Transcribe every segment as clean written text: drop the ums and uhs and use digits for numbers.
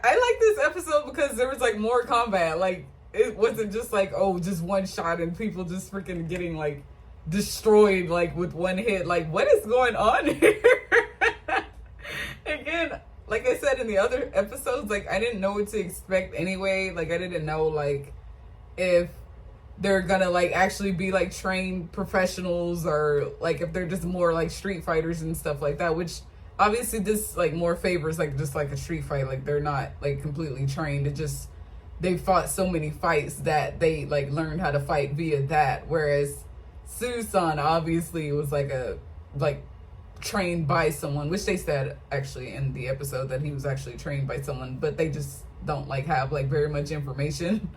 I like this episode because there was like more combat. Like it wasn't just like, oh, just one shot and people just freaking getting like destroyed like with one hit. Like what is going on here? Again, like I said in the other episodes, like I didn't know what to expect anyway. Like I didn't know like if they're gonna like actually be like trained professionals or like if they're just more like street fighters and stuff like that, which obviously this like more favors like just like a street fight. Like they're not like completely trained. It just they fought so many fights that they like learned how to fight via that, whereas Susan obviously was like a like trained by someone, which they said actually in the episode that he was actually trained by someone, but they just don't like have like very much information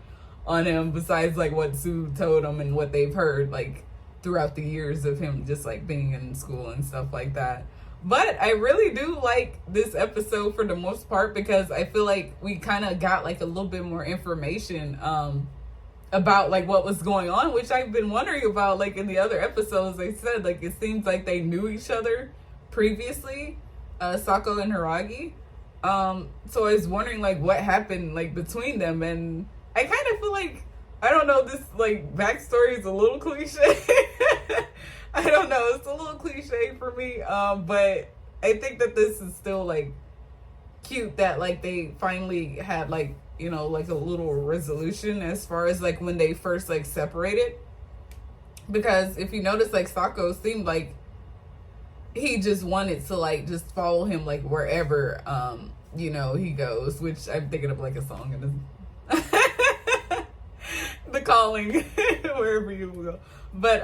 on him besides like what Sue told him and what they've heard like throughout the years of him just like being in school and stuff like that. But I really do like this episode for the most part because I feel like we kind of got like a little bit more information about like what was going on, which I've been wondering about. Like in the other episodes they said like it seems like they knew each other previously, Sako and Hiragi. So I was wondering like what happened like between them, and I kind of feel like, I don't know, this like backstory is a little cliche. I don't know, it's a little cliche for me, but I think that this is still like cute that like they finally had like, you know, like a little resolution as far as like when they first like separated. Because if you notice, like Sako seemed like he just wanted to like just follow him like wherever you know he goes, which I'm thinking of like a song in the calling wherever you go. But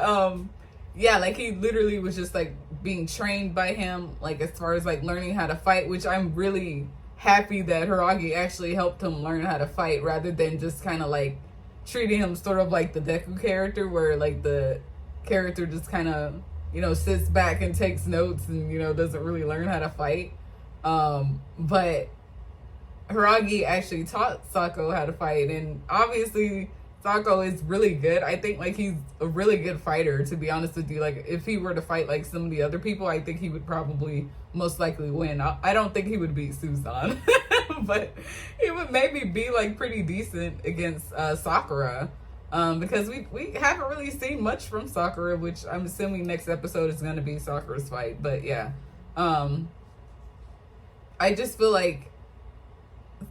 yeah, like he literally was just like being trained by him, like as far as like learning how to fight, which I'm really happy that Hiragi actually helped him learn how to fight rather than just kind of like treating him sort of like the Deku character, where like the character just kind of, you know, sits back and takes notes and, you know, doesn't really learn how to fight. But Hiragi actually taught Sako how to fight, and obviously Sako is really good. I think like he's a really good fighter, to be honest with you. Like if he were to fight like some of the other people, I think he would probably most likely win. I don't think he would beat Susan, but he would maybe be like pretty decent against Sakura. Because we haven't really seen much from Sakura, which I'm assuming next episode is going to be Sakura's fight. But yeah, I just feel like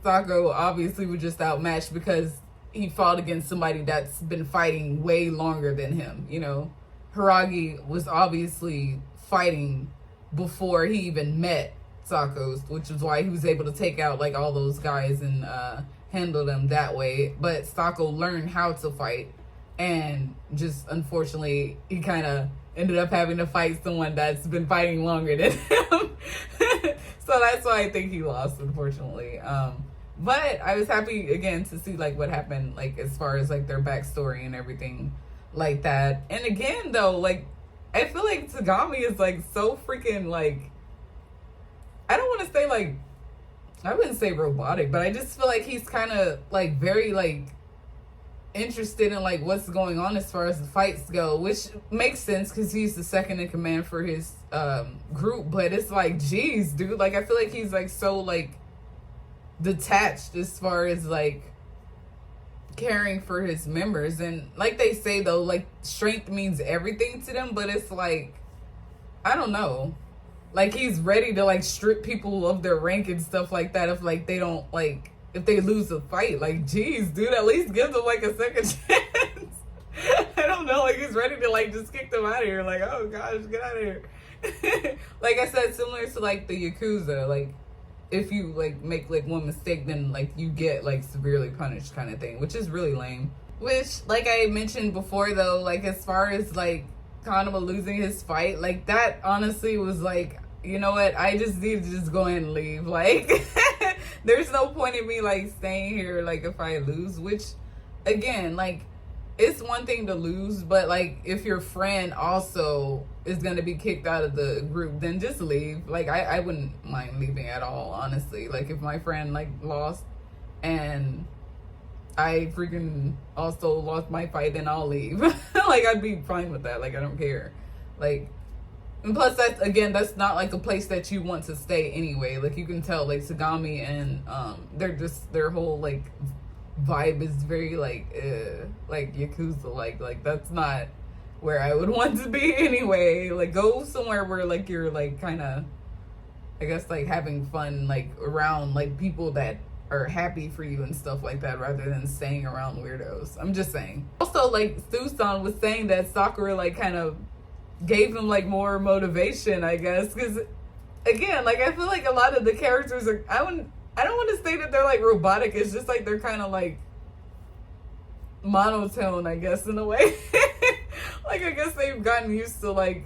Sako obviously was just outmatched because he fought against somebody that's been fighting way longer than him. You know, Hiragi was obviously fighting before he even met Sako's, which is why he was able to take out like all those guys and handle them that way. But Sako learned how to fight, and just unfortunately he kind of ended up having to fight someone that's been fighting longer than him. So that's why I think he lost, unfortunately. But I was happy again to see like what happened, like as far as like their backstory and everything like that. And again though, like I feel like Tagami is like so freaking like, I don't want to say like, I wouldn't say robotic, but I just feel like he's kind of like very like interested in like what's going on as far as the fights go, which makes sense because he's the second in command for his group. But it's like, geez, dude, like I feel like he's like so like detached as far as like caring for his members. And like they say though, like strength means everything to them, but it's like, I don't know, like he's ready to like strip people of their rank and stuff like that if like they don't like, if they lose a fight. Like geez, dude, at least give them like a second chance. I don't know, like he's ready to like just kick them out of here, like oh gosh, get out of here. Like I said, similar to like the Yakuza, like if you like make like one mistake, then like you get like severely punished kind of thing, which is really lame. Which like I mentioned before though, like as far as like Kanama losing his fight, like that honestly was like, you know what, I just need to just go ahead and leave. Like there's no point in me like staying here like if I lose, which again, like it's one thing to lose, but like if your friend also is gonna be kicked out of the group, then just leave. Like I wouldn't mind leaving at all, honestly. Like if my friend like lost and I freaking also lost my fight, then I'll leave. Like I'd be fine with that. Like I don't care. Like And plus, that's not like a place that you want to stay anyway. Like, you can tell, like, Sagami and their whole like vibe is very like Yakuza, like that's not where I would want to be anyway. Like, go somewhere where like you're like kind of, I guess, like having fun, like around like people that are happy for you and stuff like that, rather than staying around weirdos. I'm just saying. Also, like, Susan was saying that Sakura like kind of gave him like more motivation, I guess, because again, like, I feel like a lot of the characters are, I don't want to say that they're like robotic. It's just like they're kind of like monotone, I guess, in a way. Like, I guess they've gotten used to, like,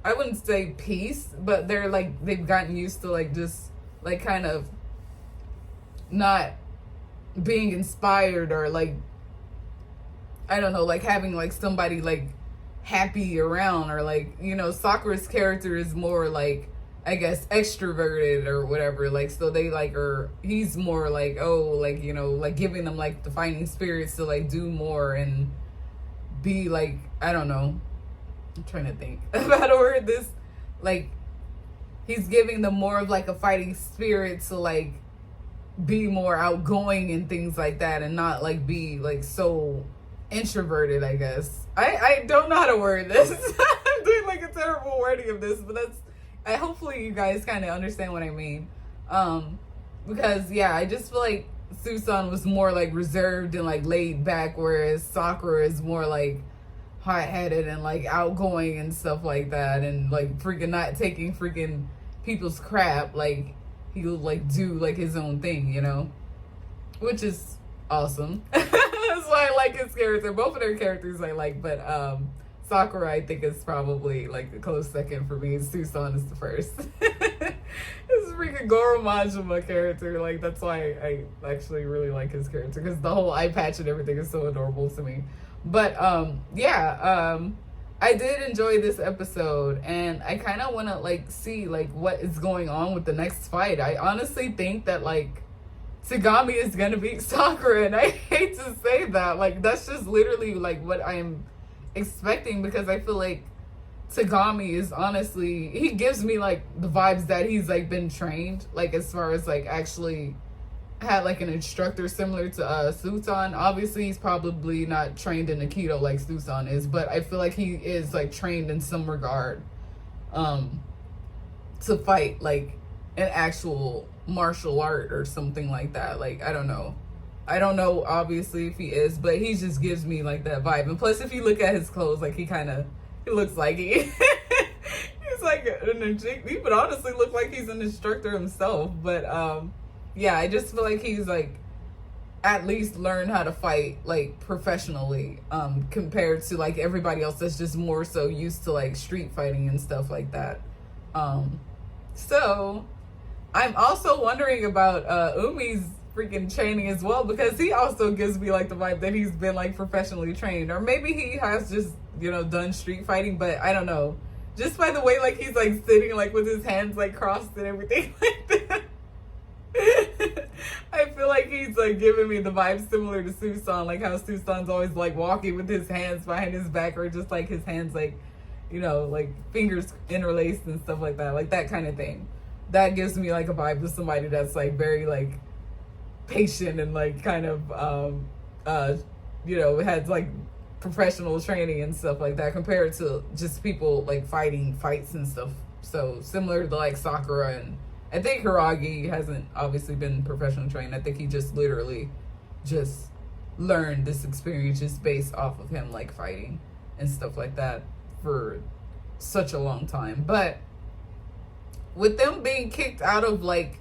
I wouldn't say peace, but they're like, they've gotten used to like just like kind of not being inspired, or like, I don't know, like having like somebody like happy around, or like, you know, Sakura's character is more like, I guess, extroverted or whatever, like, so they like, or he's more like, oh, like, you know, like giving them like the fighting spirits to like do more and be like, I don't know, I'm trying to think of how to word this, like, he's giving them more of like a fighting spirit to like be more outgoing and things like that, and not like be like so introverted, I guess. I don't know how to word this. I'm doing like a terrible wording of this, but hopefully you guys kind of understand what I mean. Because yeah, I just feel like Susan was more like reserved and like laid back, whereas Sakura is more like hot-headed and like outgoing and stuff like that, and like freaking not taking freaking people's crap. Like, he'll like do like his own thing, you know, which is awesome. That's why I like his character. Both of their characters I like, but Sakura, I think, is probably like a close second for me. Susan is the first. This freaking Goro Majima character, like, that's why I actually really like his character, because the whole eye patch and everything is so adorable to me. But I did enjoy this episode, and I kind of want to like see like what is going on with the next fight. I honestly think that like Tagami is gonna beat Sakura, and I hate to say that, like, that's just literally like what I'm expecting, because I feel like Tagami is honestly, he gives me like the vibes that he's like been trained, like as far as like actually had like an instructor similar to Susan. Obviously he's probably not trained in Aikido like Susan is, but I feel like he is like trained in some regard to fight like an actual martial art or something like that. Like, I don't know obviously if he is, but he just gives me like that vibe. And plus, if you look at his clothes, like he looks like he's like he would honestly look like he's an instructor himself. But yeah, I just feel like he's like at least learned how to fight like professionally, compared to like everybody else that's just more so used to like street fighting and stuff like that. So I'm also wondering about Umi's freaking training as well, because he also gives me like the vibe that he's been like professionally trained, or maybe he has just, you know, done street fighting, but I don't know, just by the way like he's like sitting like with his hands like crossed and everything like that. I feel like he's like giving me the vibe similar to Susan, like how Susan's always like walking with his hands behind his back, or just like his hands like, you know, like fingers interlaced and stuff like that, like that kind of thing. That gives me like a vibe of somebody that's like very like patient and like kind of you know, has like professional training and stuff like that, compared to just people like fighting fights and stuff. So similar to like Sakura, and I think Hiragi hasn't obviously been professional trained. I think he just literally just learned this experience just based off of him like fighting and stuff like that for such a long time. But with them being kicked out of like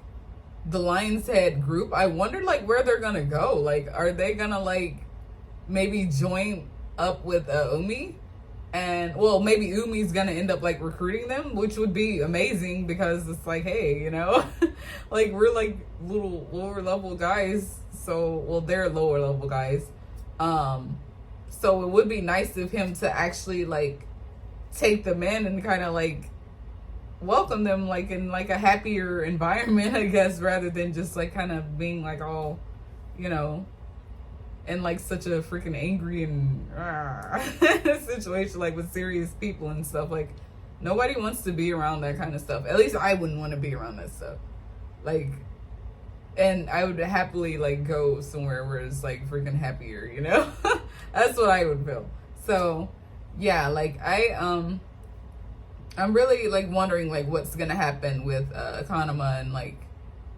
the Lion's Head group, I wonder like where they're gonna go. Like, are they gonna like maybe join up with Umi? And well, maybe Umi's gonna end up like recruiting them, which would be amazing, because it's like, hey, you know, like we're like little lower level guys, so well, they're lower level guys, so it would be nice of him to actually like take them in and kind of like welcome them like in like a happier environment, I guess, rather than just like kind of being like all, you know, in like such a freaking angry and situation like with serious people and stuff. Like, Nobody wants to be around that kind of stuff. At least I wouldn't want to be around that stuff. Like, and I would happily like go somewhere where it's like freaking happier, you know? That's what I would feel. So yeah, like I'm really like wondering like what's gonna happen with Kanama and like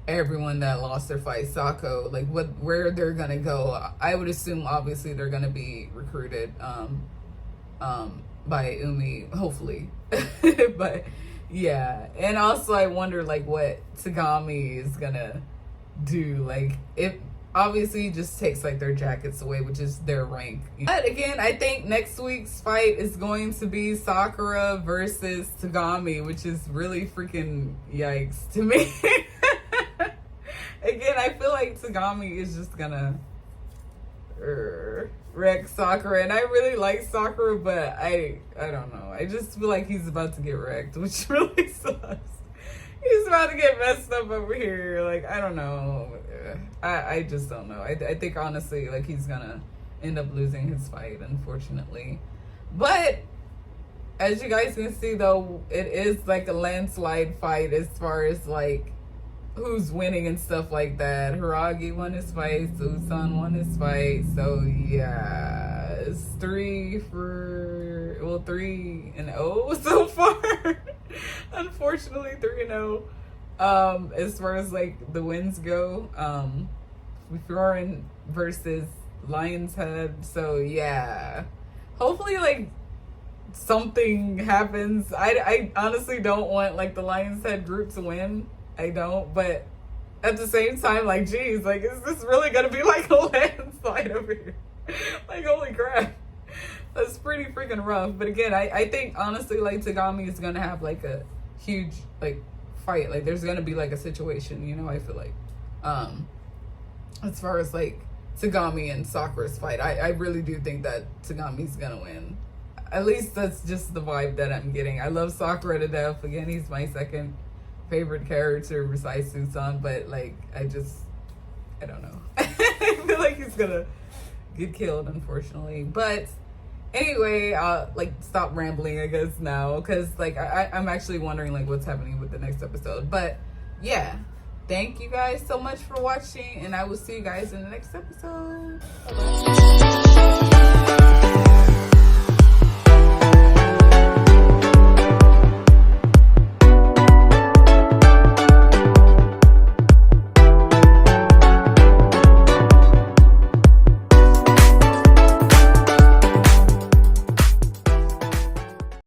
everyone that lost their fight, Sako, like where they're gonna go. I would assume obviously they're gonna be recruited by Umi, hopefully. But yeah, and also I wonder like what Tagami is gonna do. Like, it obviously just takes like their jackets away, which is their rank. But again, I think next week's fight is going to be Sakura versus Tagami, which is really freaking yikes to me. Again, I feel like Tagami is just gonna wreck Sakura, and I really like Sakura, but I don't know. I just feel like he's about to get wrecked, which really sucks. He's about to get messed up over here. Like, I don't know. I just don't know. I think honestly, like, he's gonna end up losing his fight, unfortunately. But as you guys can see, though, it is like a landslide fight as far as like who's winning and stuff like that. Hiragi won his fight, Susan won his fight. So yeah, it's 3-0 so far. Unfortunately, 3-0. As far as like the wins go, Florin versus Lion's Head. So yeah, hopefully like something happens. I honestly don't want like the Lion's Head group to win. I don't, but at the same time, like, geez, like, is this really gonna be like a landslide over here? Like, holy crap, that's pretty freaking rough. But again, I think honestly, like, Tagami is gonna have like a huge like fight. Like, there's gonna be like a situation, you know. I feel like, as far as like Tagami and Sakura's fight, I really do think that Tagami's gonna win. At least that's just the vibe that I'm getting. I love Sakura to death. Again, he's my second favorite character besides Susan, but like I don't know. I feel like he's gonna get killed, unfortunately. But anyway, I'll like stop rambling, I guess, now, because like I'm actually wondering like what's happening with the next episode. But yeah, thank you guys so much for watching, and I will see you guys in the next episode.